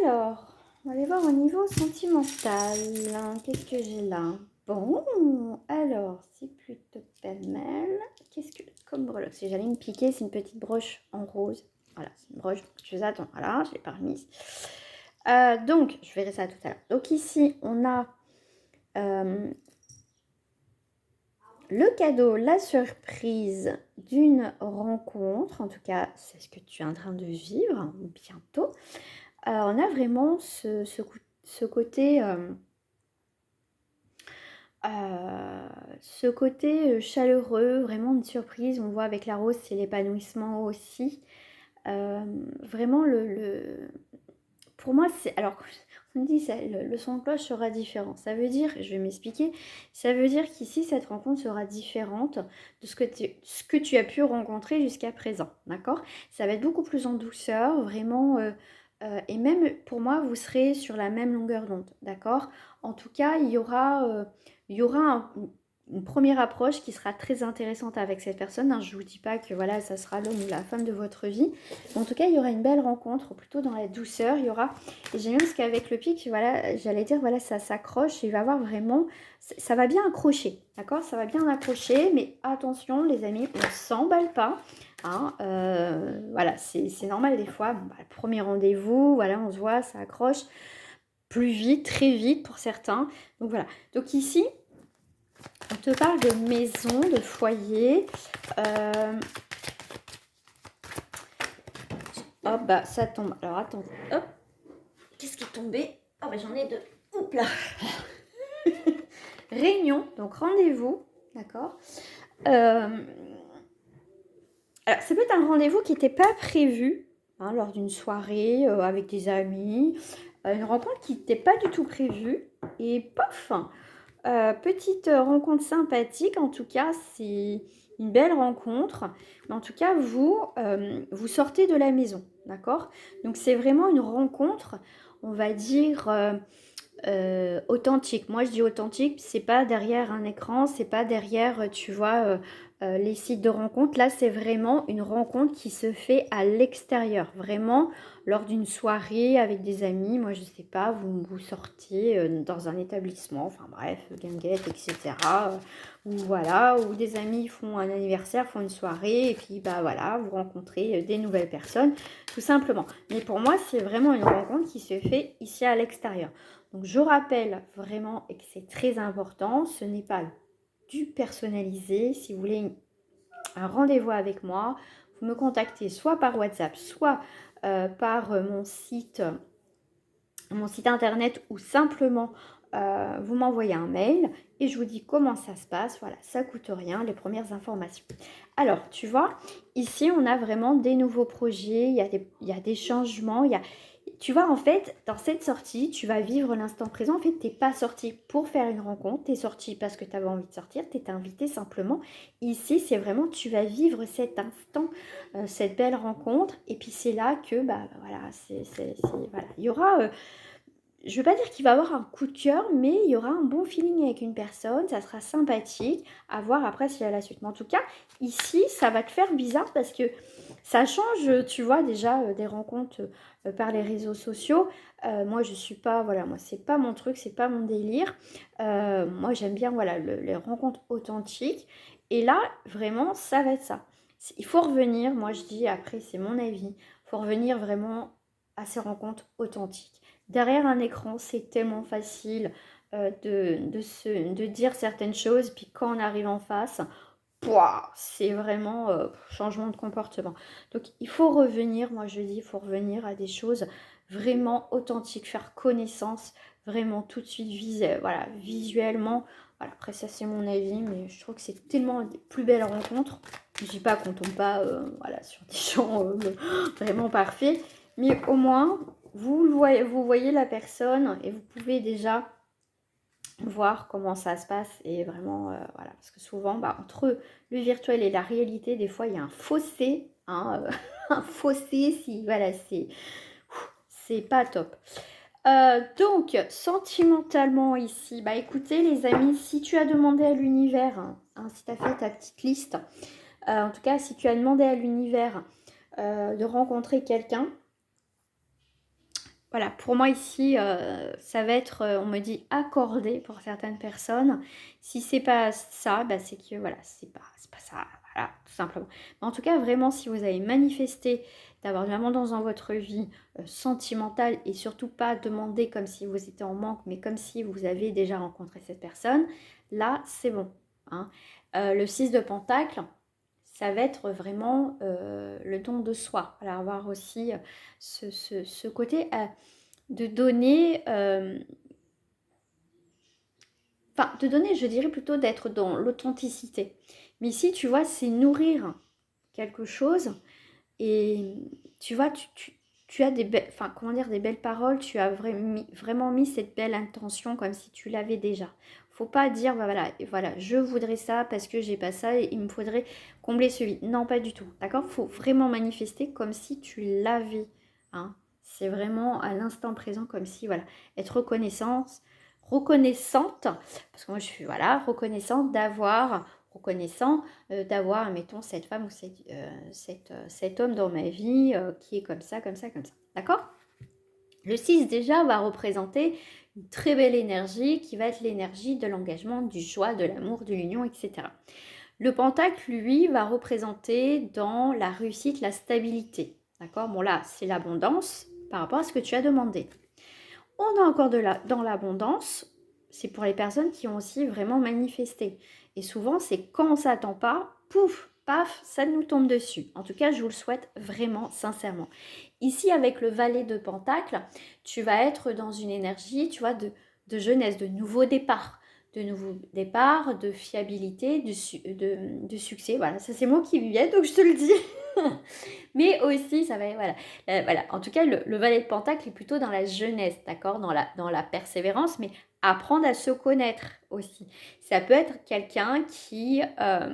Alors, on va aller voir au niveau sentimental. Qu'est-ce que j'ai là? Bon, alors, c'est plutôt pas mal. Qu'est-ce que, comme breloque, si j'allais me piquer, c'est une petite broche en rose. Voilà, c'est une broche que tu attends. Voilà, je l'ai pas remise. Donc, je verrai ça tout à l'heure. Donc ici, on a le cadeau, la surprise d'une rencontre. En tout cas, c'est ce que tu es en train de vivre bientôt. On a vraiment ce côté, chaleureux, vraiment une surprise. On voit avec la rose, c'est l'épanouissement aussi. Vraiment, pour moi, c'est... Alors, on me dit, ça, le son de cloche sera différent. Ça veut dire, je vais m'expliquer, ça veut dire qu'ici, cette rencontre sera différente de ce que tu as pu rencontrer jusqu'à présent. D'accord? Ça va être beaucoup plus en douceur, vraiment... et même pour moi, vous serez sur la même longueur d'onde. D'accord? En tout cas, il y aura une première approche qui sera très intéressante avec cette personne. Hein. Je ne vous dis pas que voilà, ça sera l'homme ou la femme de votre vie. En tout cas, il y aura une belle rencontre, plutôt dans la douceur. Il y aura, et j'aime bien parce qu'avec le pic, voilà, j'allais dire, voilà, ça s'accroche. Il va avoir vraiment, ça va bien accrocher, d'accord? Ça va bien accrocher, mais attention, les amis, on ne s'emballe pas. Hein, voilà, c'est normal des fois. Bon, bah, le premier rendez-vous, voilà, on se voit, ça accroche plus vite, très vite pour certains. Donc voilà. Donc ici, on te parle de maison, de foyer. Hop, bah ça tombe. Alors attends, hop. Qu'est-ce qui est tombé? Oh bah j'en ai deux. Oups là. Réunion, donc rendez-vous, d'accord. Alors ça peut être un rendez-vous qui n'était pas prévu hein, lors d'une soirée avec des amis. Une rencontre qui n'était pas du tout prévue. Et pof, petite rencontre sympathique. En tout cas, c'est une belle rencontre. Mais en tout cas, vous sortez de la maison, d'accord? Donc c'est vraiment une rencontre, on va dire... authentique. Moi, je dis authentique, c'est pas derrière un écran, c'est pas derrière, tu vois, les sites de rencontres. Là, c'est vraiment une rencontre qui se fait à l'extérieur, vraiment lors d'une soirée avec des amis. Moi, je sais pas, vous sortiez dans un établissement, enfin bref, guinguette, etc. Ou voilà, ou des amis font un anniversaire, font une soirée, et puis bah voilà, vous rencontrez des nouvelles personnes, tout simplement. Mais pour moi, c'est vraiment une rencontre qui se fait ici à l'extérieur. Donc je rappelle vraiment et que c'est très important, ce n'est pas du personnalisé. Si vous voulez un rendez-vous avec moi, vous me contactez soit par WhatsApp, soit par mon site internet ou simplement vous m'envoyez un mail et je vous dis comment ça se passe. Voilà, ça coûte rien, les premières informations. Alors, tu vois, ici, on a vraiment des nouveaux projets, il y a des changements, tu vois, en fait, dans cette sortie, tu vas vivre l'instant présent. En fait, tu n'es pas sorti pour faire une rencontre, tu es sorti parce que tu avais envie de sortir, tu étais invité simplement. Ici, c'est vraiment, tu vas vivre cet instant, cette belle rencontre. Et puis, c'est là que, bah voilà, voilà. Il y aura je ne veux pas dire qu'il va avoir un coup de cœur, mais il y aura un bon feeling avec une personne, ça sera sympathique, à voir après s'il y a la suite. Mais en tout cas, ici, ça va te faire bizarre parce que ça change, tu vois, déjà des rencontres par les réseaux sociaux. Moi, je suis pas, voilà, moi, c'est pas mon truc, c'est pas mon délire. Moi, j'aime bien, voilà, les rencontres authentiques. Et là, vraiment, ça va être ça. Il faut revenir, moi, je dis, après, c'est mon avis, il faut revenir vraiment à ces rencontres authentiques. Derrière un écran, c'est tellement facile de dire certaines choses, puis quand on arrive en face, c'est vraiment changement de comportement. Donc il faut revenir, moi je dis, il faut revenir à des choses vraiment authentiques, faire connaissance, vraiment tout de suite voilà, visuellement. Voilà, après ça c'est mon avis, mais je trouve que c'est tellement des plus belles rencontres. Je dis pas qu'on tombe pas voilà, sur des gens vraiment parfaits, mais au moins vous voyez la personne et vous pouvez déjà voir comment ça se passe et vraiment, voilà, parce que souvent, bah, entre le virtuel et la réalité, des fois, il y a un fossé, hein, un fossé, si, voilà, c'est pas top. Donc, sentimentalement ici, bah écoutez les amis, si tu as demandé à l'univers, hein, si tu as fait ta petite liste, en tout cas, si tu as demandé à l'univers de rencontrer quelqu'un, voilà, pour moi ici, ça va être, on me dit accordé pour certaines personnes. Si c'est pas ça, bah, c'est que voilà, c'est pas ça, voilà, tout simplement. Mais en tout cas, vraiment, si vous avez manifesté d'avoir de l'abondance dans votre vie sentimentale et surtout pas demander comme si vous étiez en manque, mais comme si vous avez déjà rencontré cette personne, là, c'est bon, hein. Le 6 de Pentacle, ça va être vraiment le don de soi. Alors, avoir aussi ce côté de donner, enfin, de donner, je dirais plutôt d'être dans l'authenticité. Mais ici, tu vois, c'est nourrir quelque chose et tu vois, tu as des belles, enfin, comment dire, des belles paroles, tu as vraiment mis cette belle intention comme si tu l'avais déjà. Faut pas dire, bah voilà, voilà, je voudrais ça parce que j'ai pas ça et il me faudrait combler ce vide. Non, pas du tout, d'accord? Faut vraiment manifester comme si tu l'avais, hein. C'est vraiment à l'instant présent comme si, voilà, être reconnaissante, parce que moi je suis, voilà, reconnaissant d'avoir, mettons, cette femme ou cet homme dans ma vie qui est comme ça, comme ça, comme ça. D'accord? Le 6 déjà va représenter une très belle énergie qui va être l'énergie de l'engagement, du joie, de l'amour, de l'union, etc. Le pentacle, lui, va représenter dans la réussite, la stabilité. D'accord? Bon là, c'est l'abondance par rapport à ce que tu as demandé. On a encore dans l'abondance, c'est pour les personnes qui ont aussi vraiment manifesté. Et souvent, c'est quand on ne s'attend pas, pouf, paf, ça nous tombe dessus. En tout cas, je vous le souhaite vraiment, sincèrement. Ici, avec le valet de Pentacle, tu vas être dans une énergie, tu vois, de jeunesse, de nouveau départ. De nouveau départ, de fiabilité, de succès. Voilà, ça c'est moi qui viens, donc je te le dis. Mais aussi, ça va, voilà. Voilà. En tout cas, le valet de Pentacle est plutôt dans la jeunesse, d'accord, dans la persévérance, mais apprendre à se connaître aussi. Ça peut être quelqu'un qui a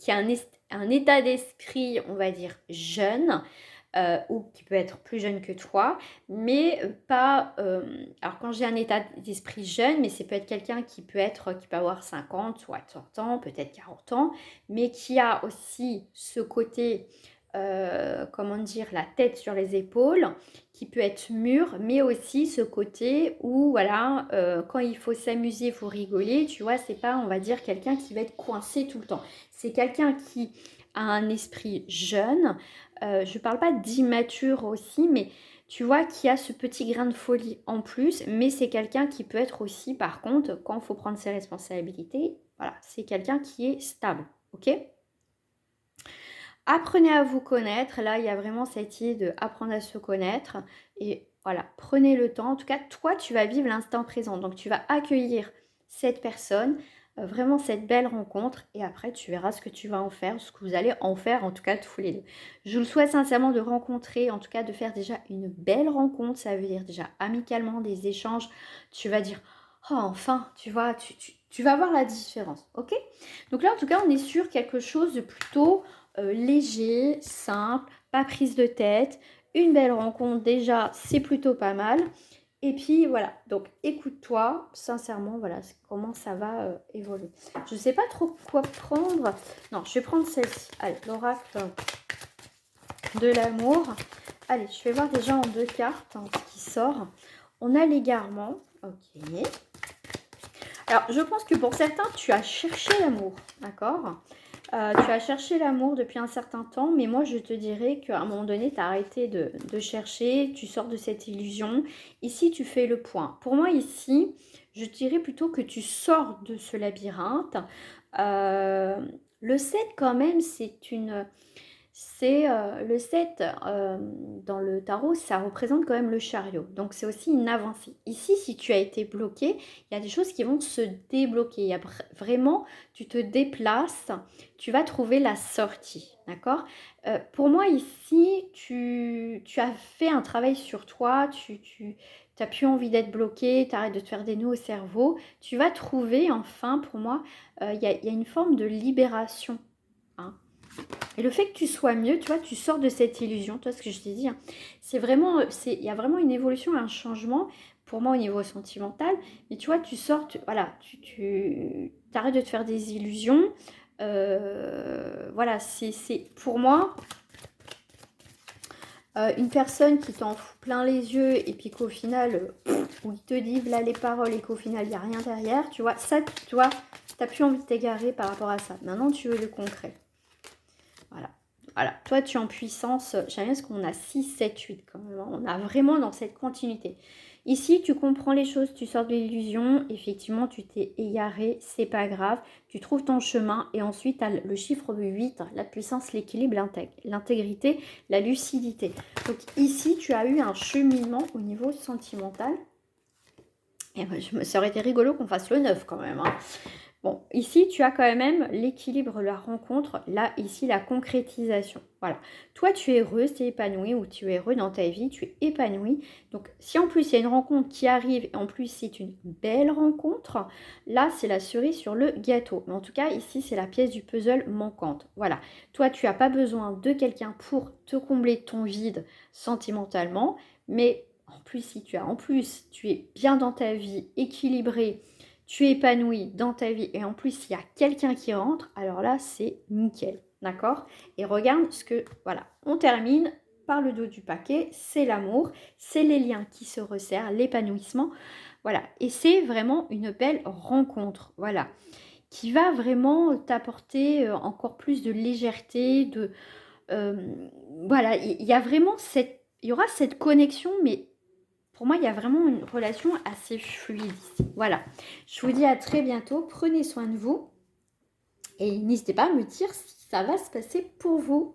un état d'esprit, on va dire, jeune, ou qui peut être plus jeune que toi, mais pas... alors quand j'ai un état d'esprit jeune, mais c'est peut être quelqu'un qui peut avoir 50, soit 60 ans, peut-être 40 ans, mais qui a aussi ce côté, comment dire, la tête sur les épaules, qui peut être mûr, mais aussi ce côté où, voilà, quand il faut s'amuser, il faut rigoler, tu vois, c'est pas, on va dire, quelqu'un qui va être coincé tout le temps. C'est quelqu'un qui a un esprit jeune, je parle pas d'immature aussi, mais tu vois, qui a ce petit grain de folie en plus, mais c'est quelqu'un qui peut être aussi, par contre, quand il faut prendre ses responsabilités, voilà, c'est quelqu'un qui est stable, ok? Apprenez à vous connaître, là il y a vraiment cette idée de apprendre à se connaître, et voilà, prenez le temps, en tout cas, toi tu vas vivre l'instant présent, donc tu vas accueillir cette personne, vraiment cette belle rencontre, et après tu verras ce que tu vas en faire, ce que vous allez en faire, en tout cas tous les deux. Je vous souhaite sincèrement de rencontrer, en tout cas de faire déjà une belle rencontre, ça veut dire déjà amicalement des échanges, tu vas dire, oh enfin, tu vois, tu vas voir la différence, ok? Donc là en tout cas on est sur quelque chose de plutôt léger, simple, pas prise de tête, une belle rencontre déjà, c'est plutôt pas mal. Et puis voilà, donc écoute-toi, sincèrement, voilà comment ça va évoluer. Je ne sais pas trop quoi prendre. Non, je vais prendre celle-ci. Allez, l'oracle de l'amour. Allez, je vais voir déjà en 2 cartes hein, ce qui sort. On a l'égarement. Ok. Alors, je pense que pour certains, tu as cherché l'amour, d'accord? Tu as cherché l'amour depuis un certain temps, mais moi je te dirais qu'à un moment donné, tu as arrêté de chercher, tu sors de cette illusion. Ici, tu fais le point. Pour moi, ici, je dirais plutôt que tu sors de ce labyrinthe. Euh, le 7 quand même, le 7 dans le tarot, ça représente quand même le chariot. Donc c'est aussi une avancée. Ici, si tu as été bloqué, il y a des choses qui vont se débloquer. Il y a vraiment, tu te déplaces, tu vas trouver la sortie. D'accord? Pour moi, ici, tu as fait un travail sur toi, tu n'as plus envie d'être bloqué, tu arrêtes de te faire des nœuds au cerveau. Tu vas trouver, enfin, pour moi, il y a une forme de libération. Hein. Et le fait que tu sois mieux, tu vois, tu sors de cette illusion, toi ce que je t'ai dit, hein, c'est vraiment, il y a vraiment une évolution, un changement pour moi au niveau sentimental, mais tu vois, tu sors, voilà, tu arrêtes de te faire des illusions, voilà, c'est pour moi, Une personne qui t'en fout plein les yeux et puis qu'au final, où il te dit là les paroles et qu'au final, il n'y a rien derrière, tu vois, ça, toi, tu n'as plus envie de t'égarer par rapport à ça. Maintenant, tu veux le concret. Voilà. Voilà, toi tu es en puissance, j'aime bien ce qu'on a 6, 7, 8 quand même, hein. On a vraiment dans cette continuité. Ici, tu comprends les choses, tu sors de l'illusion, effectivement, tu t'es égaré, c'est pas grave, tu trouves ton chemin et ensuite, tu as le chiffre 8, la puissance, l'équilibre, l'intégrité, la lucidité. Donc ici, tu as eu un cheminement au niveau sentimental. Et ça aurait été rigolo qu'on fasse le 9 quand même, hein. Bon, ici, tu as quand même l'équilibre, la rencontre. Là, ici, la concrétisation. Voilà. Toi, tu es heureuse, tu es épanouie ou tu es heureux dans ta vie, tu es épanoui. Donc, si en plus, il y a une rencontre qui arrive et en plus, c'est une belle rencontre, là, c'est la cerise sur le gâteau. Mais en tout cas, ici, c'est la pièce du puzzle manquante. Voilà. Toi, tu n'as pas besoin de quelqu'un pour te combler ton vide sentimentalement. Mais en plus, si tu as en plus, tu es bien dans ta vie, équilibré, tu es épanoui dans ta vie et en plus il y a quelqu'un qui rentre, alors là c'est nickel, d'accord? Et regarde ce que, voilà, on termine par le dos du paquet, c'est l'amour, c'est les liens qui se resserrent, l'épanouissement, voilà. Et c'est vraiment une belle rencontre, voilà, qui va vraiment t'apporter encore plus de légèreté, de... voilà, il y a vraiment cette... Il y aura cette connexion, mais pour moi, il y a vraiment une relation assez fluide ici. Voilà. Je vous dis à très bientôt. Prenez soin de vous. Et n'hésitez pas à me dire si ça va se passer pour vous.